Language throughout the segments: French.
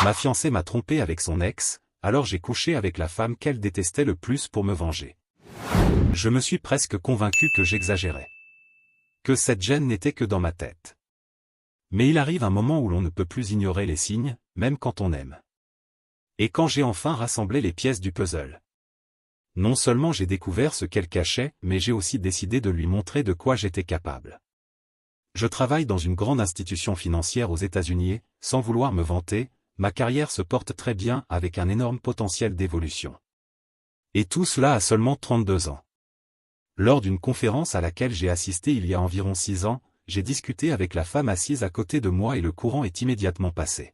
Ma fiancée m'a trompé avec son ex, alors j'ai couché avec la femme qu'elle détestait le plus pour me venger. Je me suis presque convaincu que j'exagérais. Que cette gêne n'était que dans ma tête. Mais il arrive un moment où l'on ne peut plus ignorer les signes, même quand on aime. Et quand j'ai enfin rassemblé les pièces du puzzle. Non seulement j'ai découvert ce qu'elle cachait, mais j'ai aussi décidé de lui montrer de quoi j'étais capable. Je travaille dans une grande institution financière aux États-Unis, sans vouloir me vanter, ma carrière se porte très bien avec un énorme potentiel d'évolution. Et tout cela à seulement 32 ans. Lors d'une conférence à laquelle j'ai assisté il y a environ 6 ans, j'ai discuté avec la femme assise à côté de moi et le courant est immédiatement passé.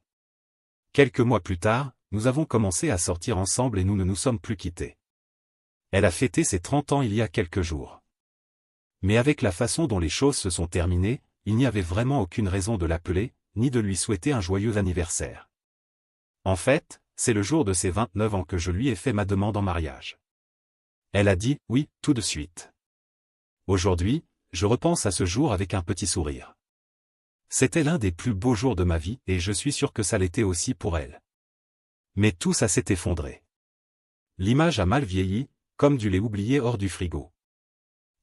Quelques mois plus tard, nous avons commencé à sortir ensemble et nous ne nous sommes plus quittés. Elle a fêté ses 30 ans il y a quelques jours. Mais avec la façon dont les choses se sont terminées, il n'y avait vraiment aucune raison de l'appeler, ni de lui souhaiter un joyeux anniversaire. En fait, c'est le jour de ses 29 ans que je lui ai fait ma demande en mariage. Elle a dit oui, tout de suite. Aujourd'hui, je repense à ce jour avec un petit sourire. C'était l'un des plus beaux jours de ma vie et je suis sûr que ça l'était aussi pour elle. Mais tout ça s'est effondré. L'image a mal vieilli, comme du lait oublié hors du frigo.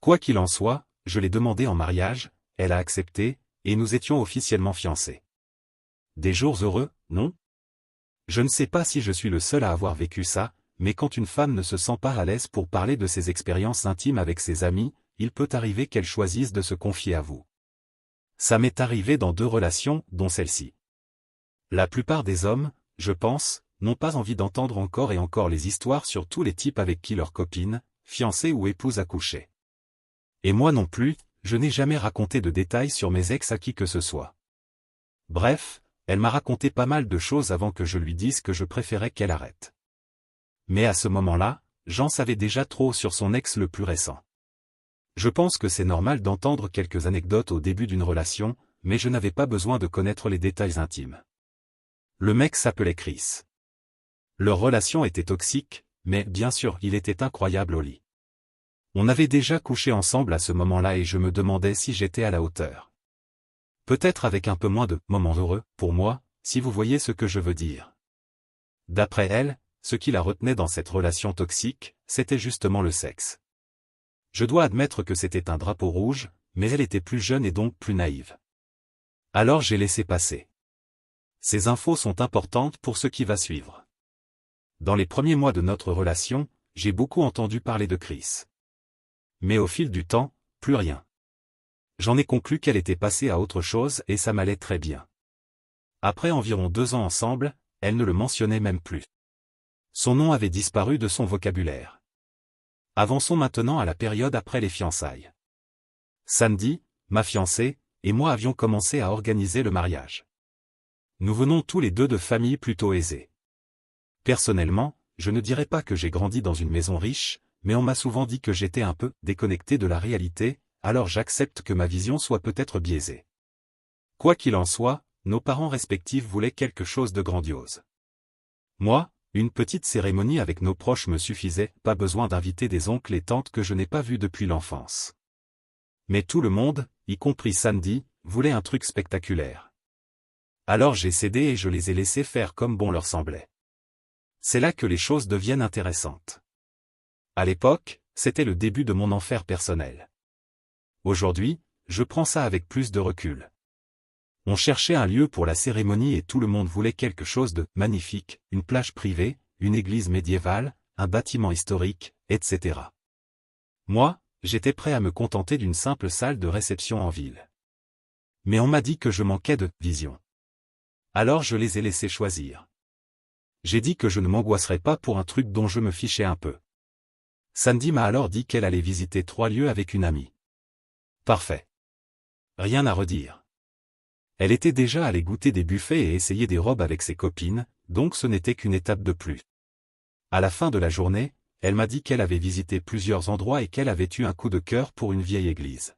Quoi qu'il en soit, je l'ai demandé en mariage, elle a accepté, et nous étions officiellement fiancés. Des jours heureux, non? Je ne sais pas si je suis le seul à avoir vécu ça, mais quand une femme ne se sent pas à l'aise pour parler de ses expériences intimes avec ses amis, il peut arriver qu'elle choisisse de se confier à vous. Ça m'est arrivé dans 2 relations, dont celle-ci. La plupart des hommes, je pense, n'ont pas envie d'entendre encore et encore les histoires sur tous les types avec qui leur copine, fiancée ou épouse a couché. Et moi non plus, je n'ai jamais raconté de détails sur mes ex à qui que ce soit. Bref, elle m'a raconté pas mal de choses avant que je lui dise que je préférais qu'elle arrête. Mais à ce moment-là, j'en savais déjà trop sur son ex le plus récent. Je pense que c'est normal d'entendre quelques anecdotes au début d'une relation, mais je n'avais pas besoin de connaître les détails intimes. Le mec s'appelait Chris. Leur relation était toxique, mais bien sûr, il était incroyable au lit. On avait déjà couché ensemble à ce moment-là et je me demandais si j'étais à la hauteur. Peut-être avec un peu moins de « moments heureux » pour moi, si vous voyez ce que je veux dire. D'après elle, ce qui la retenait dans cette relation toxique, c'était justement le sexe. Je dois admettre que c'était un drapeau rouge, mais elle était plus jeune et donc plus naïve. Alors j'ai laissé passer. Ces infos sont importantes pour ce qui va suivre. Dans les premiers mois de notre relation, j'ai beaucoup entendu parler de Chris. Mais au fil du temps, plus rien. J'en ai conclu qu'elle était passée à autre chose et ça m'allait très bien. Après environ 2 ans ensemble, elle ne le mentionnait même plus. Son nom avait disparu de son vocabulaire. Avançons maintenant à la période après les fiançailles. Sandy, ma fiancée, et moi avions commencé à organiser le mariage. Nous venons tous les deux de familles plutôt aisées. Personnellement, je ne dirais pas que j'ai grandi dans une maison riche, mais on m'a souvent dit que j'étais un peu déconnecté de la réalité, alors j'accepte que ma vision soit peut-être biaisée. Quoi qu'il en soit, nos parents respectifs voulaient quelque chose de grandiose. Moi, une petite cérémonie avec nos proches me suffisait, pas besoin d'inviter des oncles et tantes que je n'ai pas vus depuis l'enfance. Mais tout le monde, y compris Sandy, voulait un truc spectaculaire. Alors j'ai cédé et je les ai laissés faire comme bon leur semblait. C'est là que les choses deviennent intéressantes. À l'époque, c'était le début de mon enfer personnel. Aujourd'hui, je prends ça avec plus de recul. On cherchait un lieu pour la cérémonie et tout le monde voulait quelque chose de magnifique, une plage privée, une église médiévale, un bâtiment historique, etc. Moi, j'étais prêt à me contenter d'une simple salle de réception en ville. Mais on m'a dit que je manquais de vision. Alors je les ai laissés choisir. J'ai dit que je ne m'angoisserais pas pour un truc dont je me fichais un peu. Sandy m'a alors dit qu'elle allait visiter 3 lieux avec une amie. Parfait. Rien à redire. Elle était déjà allée goûter des buffets et essayer des robes avec ses copines, donc ce n'était qu'une étape de plus. À la fin de la journée, elle m'a dit qu'elle avait visité plusieurs endroits et qu'elle avait eu un coup de cœur pour une vieille église.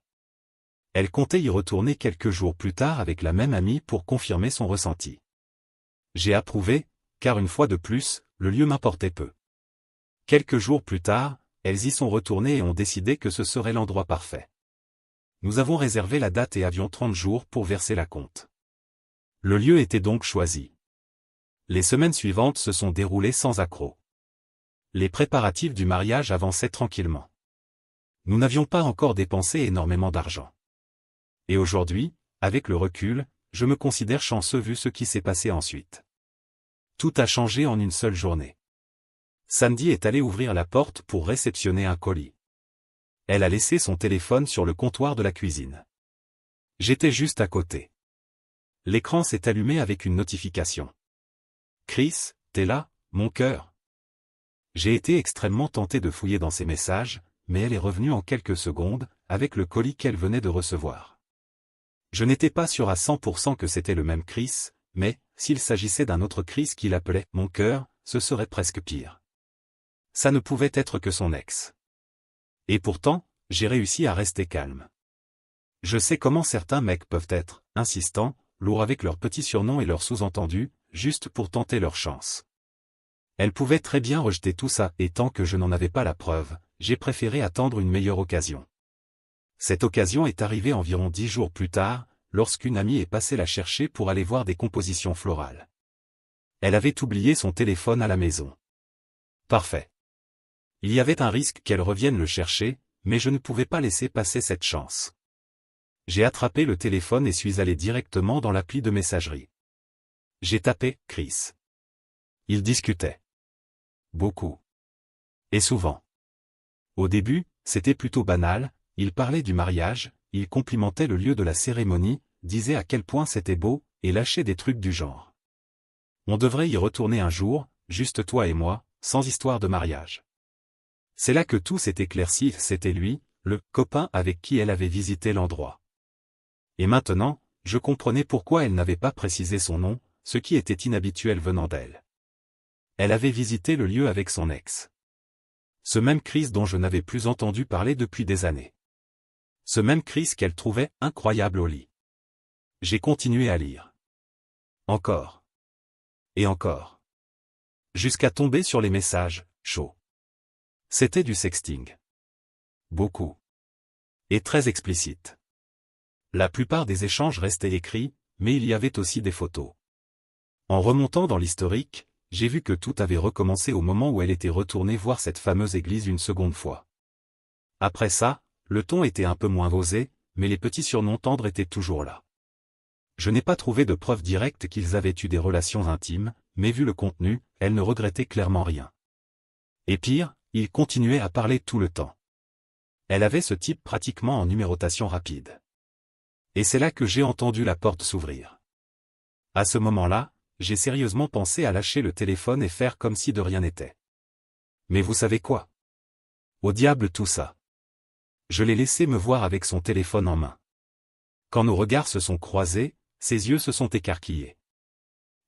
Elle comptait y retourner quelques jours plus tard avec la même amie pour confirmer son ressenti. J'ai approuvé, car une fois de plus, le lieu m'importait peu. Quelques jours plus tard, elles y sont retournées et ont décidé que ce serait l'endroit parfait. Nous avons réservé la date et avions 30 jours pour verser la compte. Le lieu était donc choisi. Les semaines suivantes se sont déroulées sans accroc. Les préparatifs du mariage avançaient tranquillement. Nous n'avions pas encore dépensé énormément d'argent. Et aujourd'hui, avec le recul, je me considère chanceux vu ce qui s'est passé ensuite. Tout a changé en une seule journée. Sandy est allée ouvrir la porte pour réceptionner un colis. Elle a laissé son téléphone sur le comptoir de la cuisine. J'étais juste à côté. L'écran s'est allumé avec une notification. Chris, t'es là, mon cœur. J'ai été extrêmement tenté de fouiller dans ses messages, mais elle est revenue en quelques secondes, avec le colis qu'elle venait de recevoir. Je n'étais pas sûr à 100% que c'était le même Chris, mais, s'il s'agissait d'un autre Chris qui l'appelait « mon cœur », ce serait presque pire. Ça ne pouvait être que son ex. Et pourtant, j'ai réussi à rester calme. Je sais comment certains mecs peuvent être, insistants, lourds avec leurs petits surnoms et leurs sous-entendus, juste pour tenter leur chance. Elle pouvait très bien rejeter tout ça, et tant que je n'en avais pas la preuve, j'ai préféré attendre une meilleure occasion. Cette occasion est arrivée environ 10 jours plus tard, lorsqu'une amie est passée la chercher pour aller voir des compositions florales. Elle avait oublié son téléphone à la maison. Parfait. Il y avait un risque qu'elle revienne le chercher, mais je ne pouvais pas laisser passer cette chance. J'ai attrapé le téléphone et suis allé directement dans l'appli de messagerie. J'ai tapé « Chris ». Ils discutaient. Beaucoup. Et souvent. Au début, c'était plutôt banal, ils parlaient du mariage, ils complimentaient le lieu de la cérémonie, disaient à quel point c'était beau, et lâchaient des trucs du genre. On devrait y retourner un jour, juste toi et moi, sans histoire de mariage. C'est là que tout s'est éclairci, c'était lui, le copain avec qui elle avait visité l'endroit. Et maintenant, je comprenais pourquoi elle n'avait pas précisé son nom, ce qui était inhabituel venant d'elle. Elle avait visité le lieu avec son ex. Ce même Chris dont je n'avais plus entendu parler depuis des années. Ce même Chris qu'elle trouvait incroyable au lit. J'ai continué à lire. Encore. Et encore. Jusqu'à tomber sur les messages, chauds. C'était du sexting. Beaucoup. Et très explicite. La plupart des échanges restaient écrits, mais il y avait aussi des photos. En remontant dans l'historique, j'ai vu que tout avait recommencé au moment où elle était retournée voir cette fameuse église une seconde fois. Après ça, le ton était un peu moins osé, mais les petits surnoms tendres étaient toujours là. Je n'ai pas trouvé de preuves directes qu'ils avaient eu des relations intimes, mais vu le contenu, elle ne regrettait clairement rien. Et pire, ils continuaient à parler tout le temps. Elle avait ce type pratiquement en numérotation rapide. Et c'est là que j'ai entendu la porte s'ouvrir. À ce moment-là, j'ai sérieusement pensé à lâcher le téléphone et faire comme si de rien n'était. Mais vous savez quoi? Au diable tout ça. Je l'ai laissé me voir avec son téléphone en main. Quand nos regards se sont croisés, ses yeux se sont écarquillés.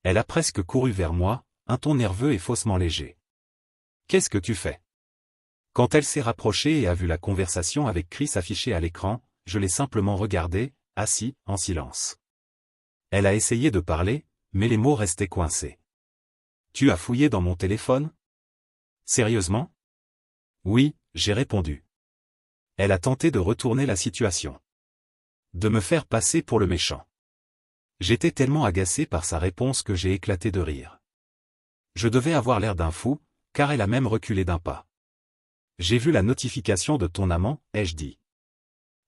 Elle a presque couru vers moi, un ton nerveux et faussement léger. « Qu'est-ce que tu fais ?» Quand elle s'est rapprochée et a vu la conversation avec Chris affichée à l'écran, je l'ai simplement regardée, assis, en silence. Elle a essayé de parler, mais les mots restaient coincés. « Tu as fouillé dans mon téléphone ? » Sérieusement ? Oui, j'ai répondu. Elle a tenté de retourner la situation. De me faire passer pour le méchant. J'étais tellement agacé par sa réponse que j'ai éclaté de rire. Je devais avoir l'air d'un fou, car elle a même reculé d'un pas. J'ai vu la notification de ton amant, ai-je dit.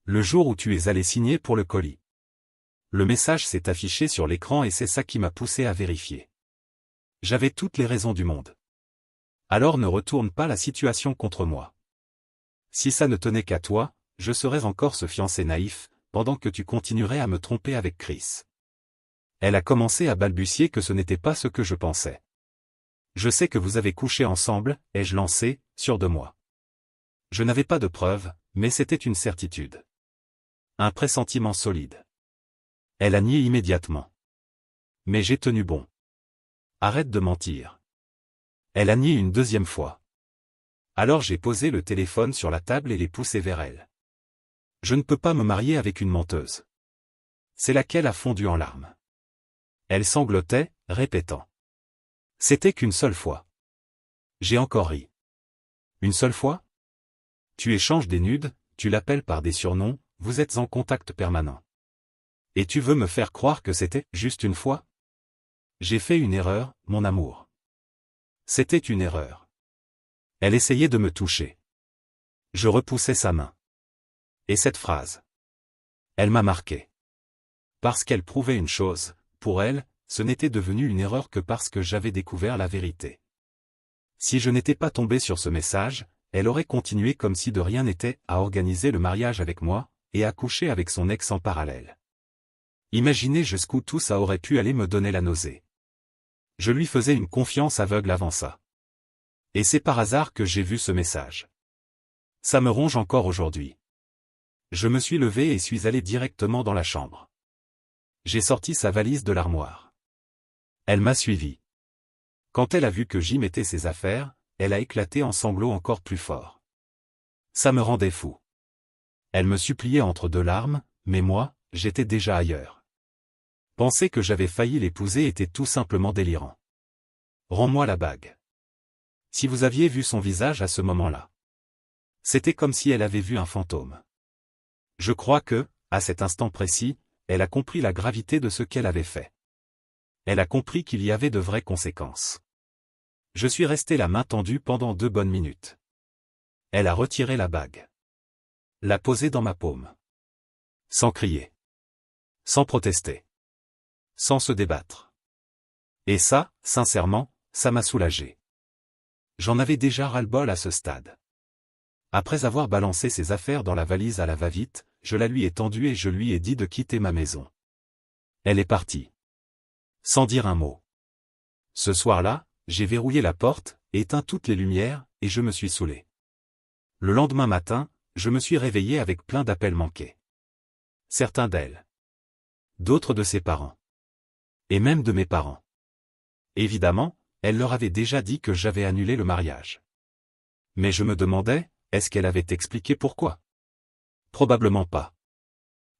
Le jour où tu es allé signer pour le colis. Le message s'est affiché sur l'écran et c'est ça qui m'a poussé à vérifier. J'avais toutes les raisons du monde. Alors ne retourne pas la situation contre moi. Si ça ne tenait qu'à toi, je serais encore ce fiancé naïf, pendant que tu continuerais à me tromper avec Chris. Elle a commencé à balbutier que ce n'était pas ce que je pensais. Je sais que vous avez couché ensemble, ai-je lancé, sûr de moi. Je n'avais pas de preuves, mais c'était une certitude. Un pressentiment solide. Elle a nié immédiatement. Mais j'ai tenu bon. Arrête de mentir. Elle a nié une deuxième fois. Alors j'ai posé le téléphone sur la table et l'ai poussé vers elle. Je ne peux pas me marier avec une menteuse. C'est laquelle a fondu en larmes. Elle sanglotait, répétant. C'était qu'une seule fois. J'ai encore ri. Une seule fois ? Tu échanges des nudes, tu l'appelles par des surnoms, vous êtes en contact permanent. Et tu veux me faire croire que c'était juste une fois ? J'ai fait une erreur, mon amour. C'était une erreur. Elle essayait de me toucher. Je repoussai sa main. Et cette phrase. Elle m'a marqué. Parce qu'elle prouvait une chose, pour elle, ce n'était devenu une erreur que parce que j'avais découvert la vérité. Si je n'étais pas tombé sur ce message, elle aurait continué comme si de rien n'était à organiser le mariage avec moi, et à coucher avec son ex en parallèle. Imaginez jusqu'où tout ça aurait pu aller me donner la nausée. Je lui faisais une confiance aveugle avant ça. Et c'est par hasard que j'ai vu ce message. Ça me ronge encore aujourd'hui. Je me suis levé et suis allé directement dans la chambre. J'ai sorti sa valise de l'armoire. Elle m'a suivi. Quand elle a vu que j'y mettais ses affaires, elle a éclaté en sanglots encore plus forts. Ça me rendait fou. Elle me suppliait entre deux larmes, mais moi, j'étais déjà ailleurs. Penser que j'avais failli l'épouser était tout simplement délirant. Rends-moi la bague. Si vous aviez vu son visage à ce moment-là. C'était comme si elle avait vu un fantôme. Je crois que, à cet instant précis, elle a compris la gravité de ce qu'elle avait fait. Elle a compris qu'il y avait de vraies conséquences. Je suis resté la main tendue pendant 2 bonnes minutes. Elle a retiré la bague. L'a posée dans ma paume. Sans crier. Sans protester. Sans se débattre. Et ça, sincèrement, ça m'a soulagé. J'en avais déjà ras-le-bol à ce stade. Après avoir balancé ses affaires dans la valise à la va-vite, je la lui ai tendue et je lui ai dit de quitter ma maison. Elle est partie. Sans dire un mot. Ce soir-là, j'ai verrouillé la porte, éteint toutes les lumières, et je me suis saoulé. Le lendemain matin, je me suis réveillé avec plein d'appels manqués. Certains d'elle. D'autres de ses parents. Et même de mes parents. Évidemment, elle leur avait déjà dit que j'avais annulé le mariage. Mais je me demandais, est-ce qu'elle avait expliqué pourquoi? Probablement pas.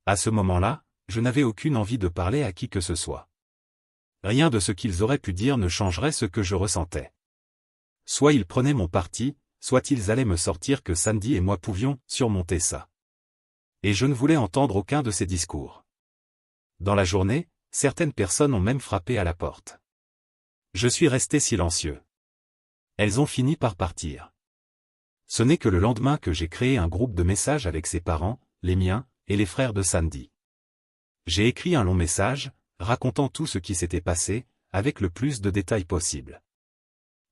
À ce moment-là, je n'avais aucune envie de parler à qui que ce soit. Rien de ce qu'ils auraient pu dire ne changerait ce que je ressentais. Soit ils prenaient mon parti, soit ils allaient me sortir que Sandy et moi pouvions surmonter ça. Et je ne voulais entendre aucun de ces discours. Dans la journée, certaines personnes ont même frappé à la porte. Je suis resté silencieux. Elles ont fini par partir. Ce n'est que le lendemain que j'ai créé un groupe de messages avec ses parents, les miens, et les frères de Sandy. J'ai écrit un long message, racontant tout ce qui s'était passé, avec le plus de détails possible.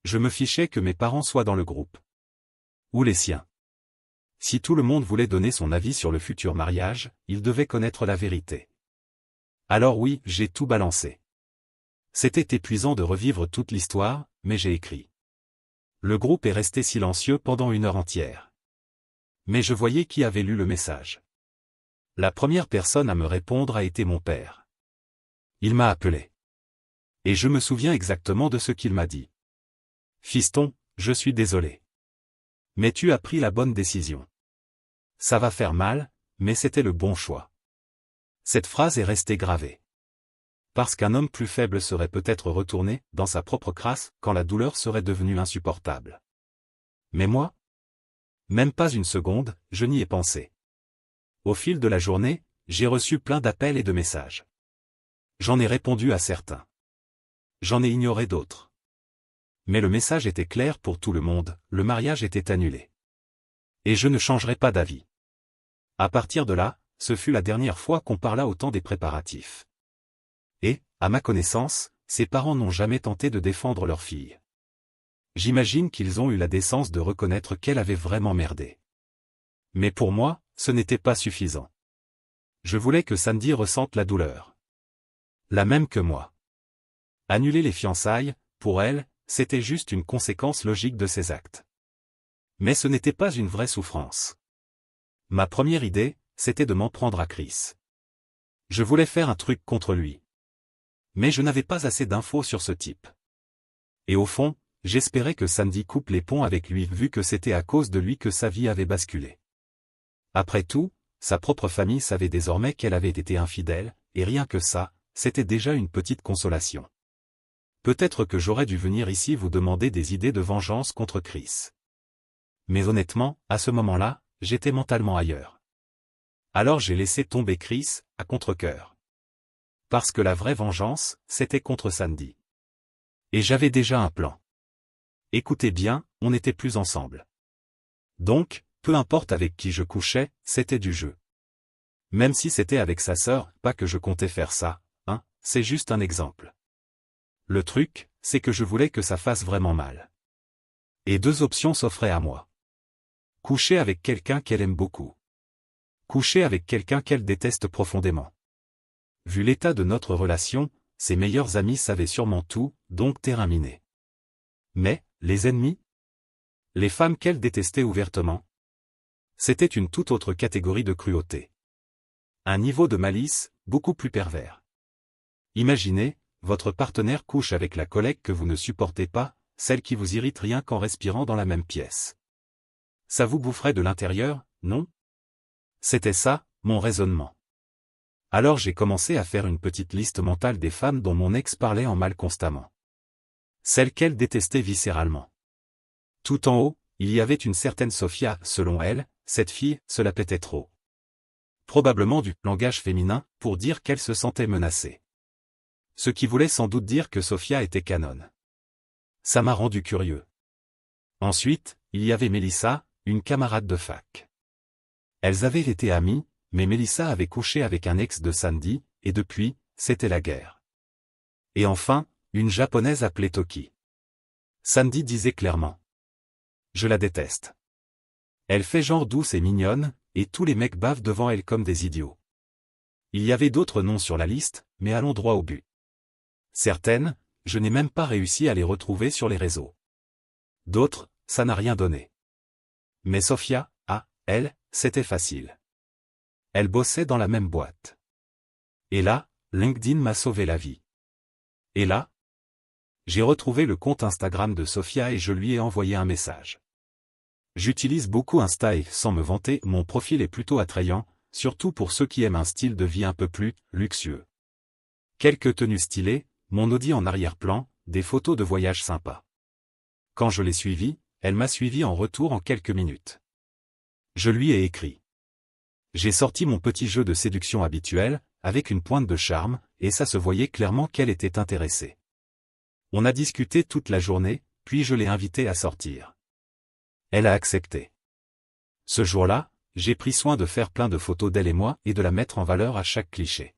Je me fichais que mes parents soient dans le groupe. Ou les siens. Si tout le monde voulait donner son avis sur le futur mariage, il devait connaître la vérité. Alors oui, j'ai tout balancé. C'était épuisant de revivre toute l'histoire, mais j'ai écrit. Le groupe est resté silencieux pendant 1 heure entière. Mais je voyais qui avait lu le message. La première personne à me répondre a été mon père. Il m'a appelé. Et je me souviens exactement de ce qu'il m'a dit. Fiston, je suis désolé. Mais tu as pris la bonne décision. Ça va faire mal, mais c'était le bon choix. Cette phrase est restée gravée. Parce qu'un homme plus faible serait peut-être retourné dans sa propre crasse quand la douleur serait devenue insupportable. Mais moi? Même pas une seconde, je n'y ai pensé. Au fil de la journée, j'ai reçu plein d'appels et de messages. J'en ai répondu à certains. J'en ai ignoré d'autres. Mais le message était clair pour tout le monde, le mariage était annulé. Et je ne changerai pas d'avis. À partir de là, ce fut la dernière fois qu'on parla autant des préparatifs. Et, à ma connaissance, ses parents n'ont jamais tenté de défendre leur fille. J'imagine qu'ils ont eu la décence de reconnaître qu'elle avait vraiment merdé. Mais pour moi, ce n'était pas suffisant. Je voulais que Sandy ressente la douleur. La même que moi. Annuler les fiançailles, pour elle, c'était juste une conséquence logique de ses actes. Mais ce n'était pas une vraie souffrance. Ma première idée, c'était de m'en prendre à Chris. Je voulais faire un truc contre lui. Mais je n'avais pas assez d'infos sur ce type. Et au fond, j'espérais que Sandy coupe les ponts avec lui vu que c'était à cause de lui que sa vie avait basculé. Après tout, sa propre famille savait désormais qu'elle avait été infidèle, et rien que ça, c'était déjà une petite consolation. Peut-être que j'aurais dû venir ici vous demander des idées de vengeance contre Chris. Mais honnêtement, à ce moment-là, j'étais mentalement ailleurs. Alors j'ai laissé tomber Chris, à contre-cœur. Parce que la vraie vengeance, c'était contre Sandy. Et j'avais déjà un plan. Écoutez bien, on n'était plus ensemble. Donc, peu importe avec qui je couchais, c'était du jeu. Même si c'était avec sa sœur, pas que je comptais faire ça, hein, c'est juste un exemple. Le truc, c'est que je voulais que ça fasse vraiment mal. Et deux options s'offraient à moi. Coucher avec quelqu'un qu'elle aime beaucoup. Coucher avec quelqu'un qu'elle déteste profondément. Vu l'état de notre relation, ses meilleurs amis savaient sûrement tout, donc terrain miné. Mais, les ennemis? Les femmes qu'elle détestait ouvertement? C'était une toute autre catégorie de cruauté. Un niveau de malice, beaucoup plus pervers. Imaginez, votre partenaire couche avec la collègue que vous ne supportez pas, celle qui vous irrite rien qu'en respirant dans la même pièce. Ça vous boufferait de l'intérieur, non? C'était ça, mon raisonnement. Alors j'ai commencé à faire une petite liste mentale des femmes dont mon ex parlait en mal constamment. Celles qu'elle détestait viscéralement. Tout en haut, il y avait une certaine Sophia, selon elle, cette fille, se la pétait trop. Probablement du langage féminin, pour dire qu'elle se sentait menacée. Ce qui voulait sans doute dire que Sophia était canonne. Ça m'a rendu curieux. Ensuite, il y avait Mélissa, une camarade de fac. Elles avaient été amies, mais Mélissa avait couché avec un ex de Sandy, et depuis, c'était la guerre. Et enfin, une japonaise appelée Toki. Sandy disait clairement. Je la déteste. Elle fait genre douce et mignonne, et tous les mecs bavent devant elle comme des idiots. Il y avait d'autres noms sur la liste, mais allons droit au but. Certaines, je n'ai même pas réussi à les retrouver sur les réseaux. D'autres, ça n'a rien donné. Mais Sophia, elle, c'était facile. Elle bossait dans la même boîte. Et là, LinkedIn m'a sauvé la vie. Et là, j'ai retrouvé le compte Instagram de Sophia et je lui ai envoyé un message. J'utilise beaucoup Insta et, sans me vanter, mon profil est plutôt attrayant, surtout pour ceux qui aiment un style de vie un peu plus luxueux. Quelques tenues stylées, mon Audi en arrière-plan, des photos de voyage sympas. Quand je l'ai suivie, elle m'a suivi en retour en quelques minutes. Je lui ai écrit. J'ai sorti mon petit jeu de séduction habituel, avec une pointe de charme, et ça se voyait clairement qu'elle était intéressée. On a discuté toute la journée, puis je l'ai invitée à sortir. Elle a accepté. Ce jour-là, j'ai pris soin de faire plein de photos d'elle et moi et de la mettre en valeur à chaque cliché.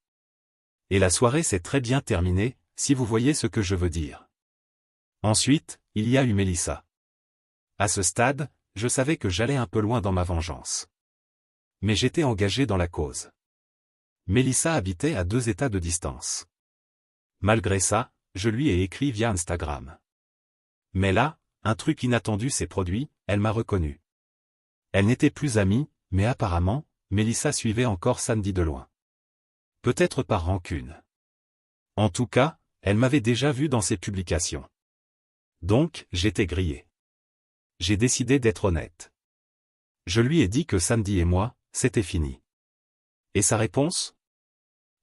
Et la soirée s'est très bien terminée, si vous voyez ce que je veux dire. Ensuite, il y a eu Mélissa. À ce stade, je savais que j'allais un peu loin dans ma vengeance. Mais j'étais engagé dans la cause. Mélissa habitait à 2 états de distance. Malgré ça, je lui ai écrit via Instagram. Mais là, un truc inattendu s'est produit, elle m'a reconnu. Elle n'était plus amie, mais apparemment, Mélissa suivait encore Sandy de loin. Peut-être par rancune. En tout cas, elle m'avait déjà vu dans ses publications. Donc, j'étais grillé. J'ai décidé d'être honnête. Je lui ai dit que Sandy et moi, c'était fini. Et sa réponse?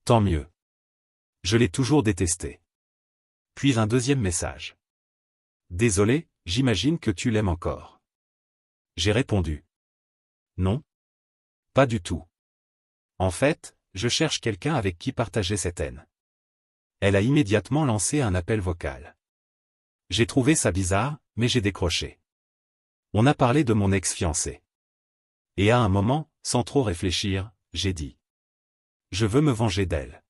Tant mieux. Je l'ai toujours détesté. Puis un deuxième message. Désolé, j'imagine que tu l'aimes encore. J'ai répondu. Non. Pas du tout. En fait, je cherche quelqu'un avec qui partager cette haine. Elle a immédiatement lancé un appel vocal. J'ai trouvé ça bizarre, mais j'ai décroché. On a parlé de mon ex-fiancé. Et à un moment, sans trop réfléchir, j'ai dit. Je veux me venger d'elle.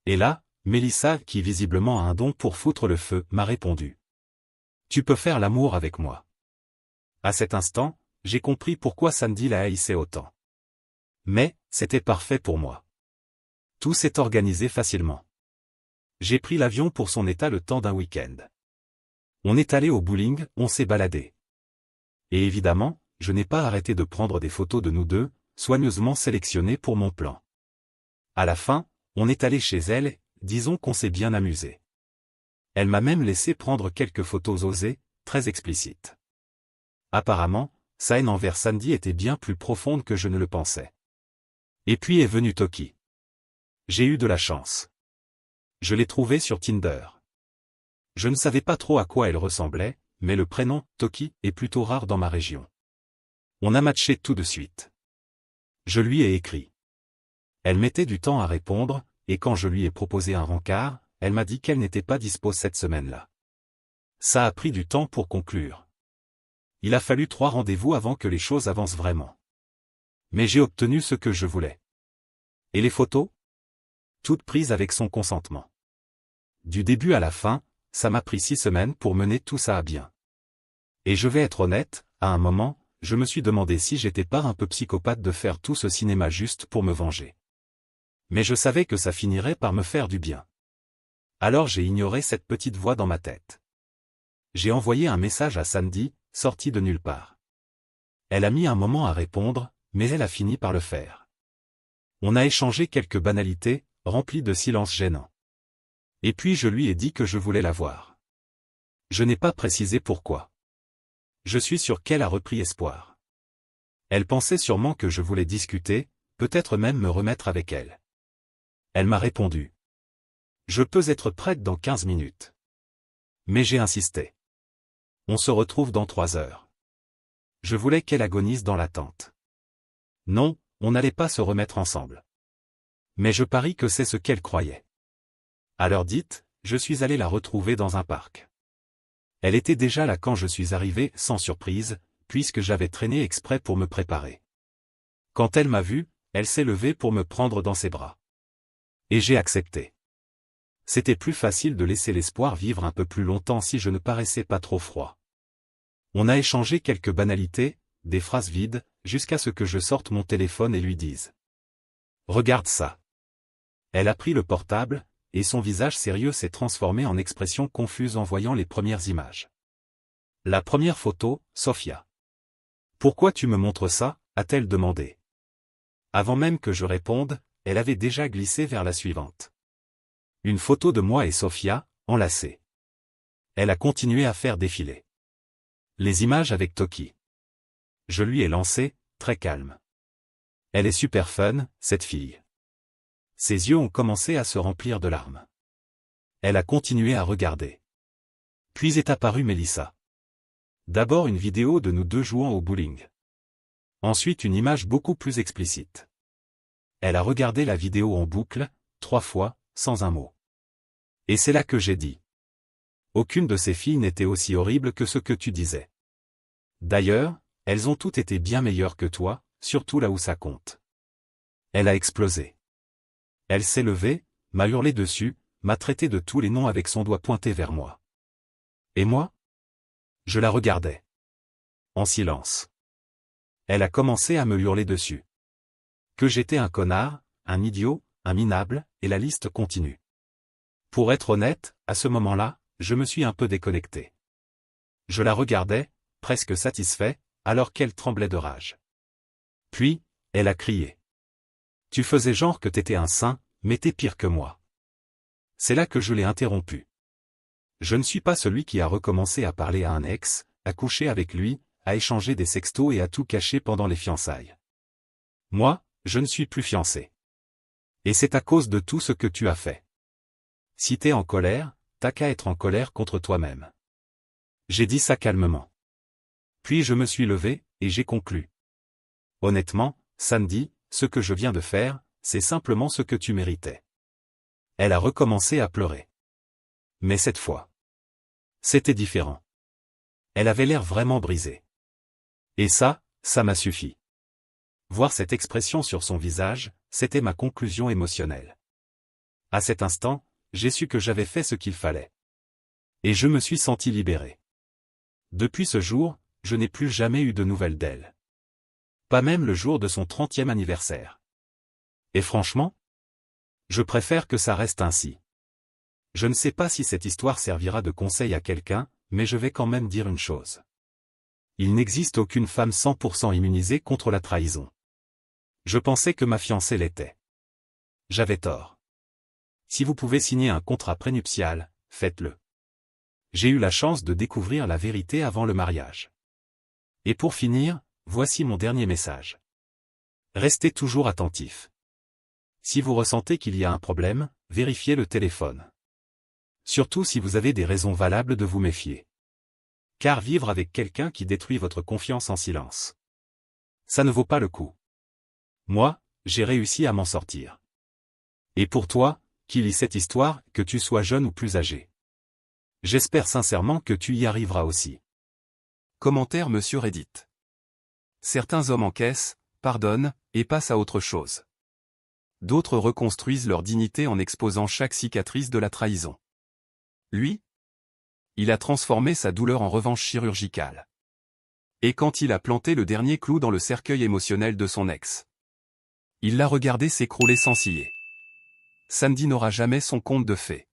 Et là, Mélissa, qui visiblement a un don pour foutre le feu, m'a répondu. Tu peux faire l'amour avec moi. À cet instant, j'ai compris pourquoi Sandy la haïssait autant. Mais, c'était parfait pour moi. Tout s'est organisé facilement. J'ai pris l'avion pour son état le temps d'un week-end. On est allé au bowling, on s'est baladé. Et évidemment, je n'ai pas arrêté de prendre des photos de nous deux, soigneusement sélectionnées pour mon plan. À la fin, on est allé chez elle, disons qu'on s'est bien amusé. Elle m'a même laissé prendre quelques photos osées, très explicites. Apparemment, sa haine envers Sandy était bien plus profonde que je ne le pensais. Et puis est venue Toki. J'ai eu de la chance. Je l'ai trouvée sur Tinder. Je ne savais pas trop à quoi elle ressemblait, mais le prénom, Toki, est plutôt rare dans ma région. On a matché tout de suite. Je lui ai écrit. Elle mettait du temps à répondre, et quand je lui ai proposé un rencard, elle m'a dit qu'elle n'était pas dispo cette semaine-là. Ça a pris du temps pour conclure. Il a fallu 3 rendez-vous avant que les choses avancent vraiment. Mais j'ai obtenu ce que je voulais. Et les photos? Toutes prises avec son consentement. Du début à la fin, ça m'a pris 6 semaines pour mener tout ça à bien. Et je vais être honnête, à un moment, je me suis demandé si j'étais pas un peu psychopathe de faire tout ce cinéma juste pour me venger. Mais je savais que ça finirait par me faire du bien. Alors j'ai ignoré cette petite voix dans ma tête. J'ai envoyé un message à Sandy, sorti de nulle part. Elle a mis un moment à répondre, mais elle a fini par le faire. On a échangé quelques banalités, remplies de silence gênant. Et puis je lui ai dit que je voulais la voir. Je n'ai pas précisé pourquoi. Je suis sûr qu'elle a repris espoir. Elle pensait sûrement que je voulais discuter, peut-être même me remettre avec elle. Elle m'a répondu. Je peux être prête dans 15 minutes. Mais j'ai insisté. On se retrouve dans 3 heures. Je voulais qu'elle agonise dans l'attente. Non, on n'allait pas se remettre ensemble. Mais je parie que c'est ce qu'elle croyait. À l'heure dite, je suis allé la retrouver dans un parc. Elle était déjà là quand je suis arrivé, sans surprise, puisque j'avais traîné exprès pour me préparer. Quand elle m'a vu, elle s'est levée pour me prendre dans ses bras. Et j'ai accepté. C'était plus facile de laisser l'espoir vivre un peu plus longtemps si je ne paraissais pas trop froid. On a échangé quelques banalités, des phrases vides, jusqu'à ce que je sorte mon téléphone et lui dise. Regarde ça. Elle a pris le portable, et son visage sérieux s'est transformé en expression confuse en voyant les premières images. La première photo, Sophia. Pourquoi tu me montres ça, a-t-elle demandé. Avant même que je réponde, elle avait déjà glissé vers la suivante. Une photo de moi et Sophia, enlacées. Elle a continué à faire défiler les images avec Toki. Je lui ai lancé, très calme. Elle est super fun, cette fille. Ses yeux ont commencé à se remplir de larmes. Elle a continué à regarder. Puis est apparue Mélissa. D'abord une vidéo de nous deux jouant au bowling. Ensuite une image beaucoup plus explicite. Elle a regardé la vidéo en boucle, 3 fois, sans un mot. Et c'est là que j'ai dit. Aucune de ces filles n'était aussi horrible que ce que tu disais. D'ailleurs, elles ont toutes été bien meilleures que toi, surtout là où ça compte. Elle a explosé. Elle s'est levée, m'a hurlé dessus, m'a traité de tous les noms avec son doigt pointé vers moi. Et moi? Je la regardais. En silence. Elle a commencé à me hurler dessus. Que j'étais un connard, un idiot, un minable, et la liste continue. Pour être honnête, à ce moment-là, je me suis un peu déconnecté. Je la regardais, presque satisfait, alors qu'elle tremblait de rage. Puis, elle a crié. Tu faisais genre que t'étais un saint, mais t'es pire que moi. C'est là que je l'ai interrompu. Je ne suis pas celui qui a recommencé à parler à un ex, à coucher avec lui, à échanger des sextos et à tout cacher pendant les fiançailles. Moi, je ne suis plus fiancé. Et c'est à cause de tout ce que tu as fait. Si t'es en colère, t'as qu'à être en colère contre toi-même. J'ai dit ça calmement. Puis je me suis levé, et j'ai conclu. Honnêtement, Sandy, ce que je viens de faire, c'est simplement ce que tu méritais. Elle a recommencé à pleurer. Mais cette fois, c'était différent. Elle avait l'air vraiment brisée. Et ça m'a suffi. Voir cette expression sur son visage, c'était ma conclusion émotionnelle. À cet instant, j'ai su que j'avais fait ce qu'il fallait. Et je me suis senti libéré. Depuis ce jour, je n'ai plus jamais eu de nouvelles d'elle. Pas même le jour de son 30e anniversaire. Et franchement, je préfère que ça reste ainsi. Je ne sais pas si cette histoire servira de conseil à quelqu'un, mais je vais quand même dire une chose. Il n'existe aucune femme 100% immunisée contre la trahison. Je pensais que ma fiancée l'était. J'avais tort. Si vous pouvez signer un contrat prénuptial, faites-le. J'ai eu la chance de découvrir la vérité avant le mariage. Et pour finir, voici mon dernier message. Restez toujours attentif. Si vous ressentez qu'il y a un problème, vérifiez le téléphone. Surtout si vous avez des raisons valables de vous méfier. Car vivre avec quelqu'un qui détruit votre confiance en silence, ça ne vaut pas le coup. Moi, j'ai réussi à m'en sortir. Et pour toi, qui lis cette histoire, que tu sois jeune ou plus âgé, J'espère sincèrement que tu y arriveras aussi. Commentaire Monsieur Reddit. Certains hommes encaissent, pardonnent, et passent à autre chose. D'autres reconstruisent leur dignité en exposant chaque cicatrice de la trahison. Lui? Il a transformé sa douleur en revanche chirurgicale. Et quand il a planté le dernier clou dans le cercueil émotionnel de son ex, il l'a regardé s'écrouler sans ciller. Sandy n'aura jamais son conte de fées.